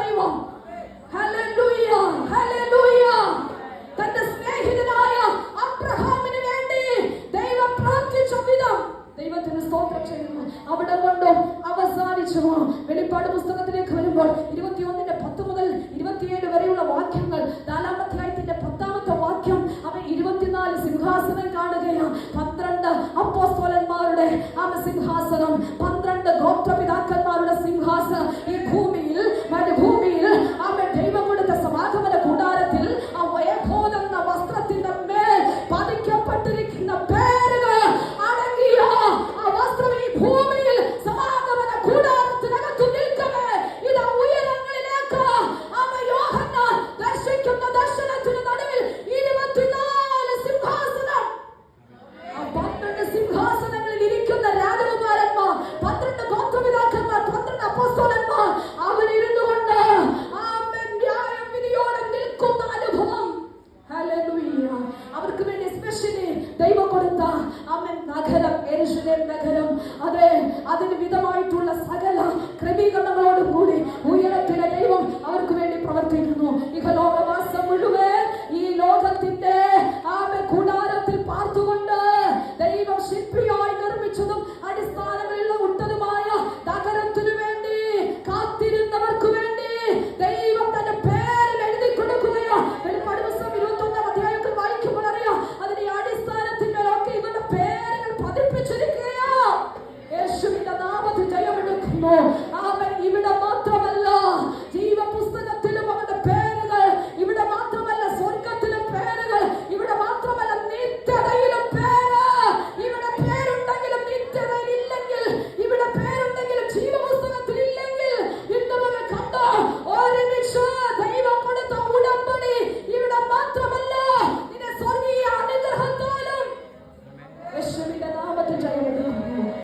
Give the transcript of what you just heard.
ദൈവം. Hallelujah, hallelujah. തന്റെ സ്നേഹിതനായ അബ്രഹാമിന് വേണ്ടി ദൈവം പ്രവർത്തിച്ച വിധം ദൈവത്തിന് സ്തോത്രം ചെയ്യുന്നു. അവിടെ കൊണ്ടും അവസാനിച്ചു. വെളിപ്പാട് പുസ്തകത്തിലേക്ക് വരുമ്പോൾ 21:10 മുതൽ 27 വരെയുള്ള വാക്യങ്ങൾ, 4-ാം അധ്യായത്തിന്റെ 10-ാമത്തെ വാക്യം, അവൻ 24 സിംഹാസനം കാണുകയാണ്. 12 അപ്പോസ്തലന്മാരുടെ സിംഹാസനം, 12 ഗോത്രപിതാക്കന്മാരുടെ സിംഹാസനം. ഈ ഭൂമിയിൽ, മരുഭൂമിയിൽ അവൻ ദൈവം കൊടുത്ത സമാഗമന കൂടാരത്തിൽ ആ വയഭോതെന്ന വസ്ത്രത്തിന്റെ മേൽ പതിക്കപ്പെട്ടിരിക്കുന്ന പേരുകൾ അടങ്ങിയ ആ വസ്ത്രം ഈ ഭൂമിയിൽ സമാഗമന കൂടാരത്തിനകത്തു നിൽക്കവേ ഇത് ഉയരങ്ങളിലേക്ക് യോഹന്നാൻ ദർശിക്കുന്ന ദർശനത്തിന് നടുവിൽ 24 സിംഹാസനം. ആ 12 സിംഹാസനങ്ങളിൽ ഇരിക്കുന്ന രാജകുമാരന്മാർ, 12 ഗോത്രപിതാക്കന്മാർ, 12 അപ്പോസ്തലന്മാർ, അവരിരുന്നു കൊണ്ട് ന്യായം വിധിയോടെ നിൽക്കുന്ന അനുഭവം. ഹല്ലേലൂയ. അവർക്ക് വേണ്ടി എസ്പെഷ്യലി ദൈവം കൊടുത്ത നഗരം, യെരൂശലേം നഗരം, അതെ, അതിന് വിധമായിട്ടുള്ള സകല ക്രമീകരണങ്ങളോടും കൂടി ഉയരത്തിലെ ദൈവം അവർക്ക് വേണ്ടി പ്രവർത്തിക്കുന്നു. ഇഹലോകവാസം മുഴുവൻ ഈ ലോകത്തിന്റെ കൂടാരത്തിൽ പാർത്തുകൊണ്ട് ദൈവം ശില്പിയായി നിർമ്മിച്ചതും അടിസ്ഥാനങ്ങളിൽ ഉണ്ടതുമായ നഗരത്തിനു വേണ്ടി കാത്തിരുന്നവർക്ക് വേണ്ടി ദൈവം തന്റെ പേരിൽ എഴുതി കൊടുക്കുകയോ. വെളിപ്പാട് പുസ്തകം 21-ാം അധ്യായത്തിൽ വായിക്കുമ്പോൾ അറിയാം, അതിന്റെ അടിസ്ഥാനത്തിന്മേലൊക്കെ ഇവരുടെ പേരുകൾ പതിപ്പിച്ചിരിക്കുകയോ. യേശുവിന്റെ നാമത്തിൽ ജയമെടുക്കുന്നു.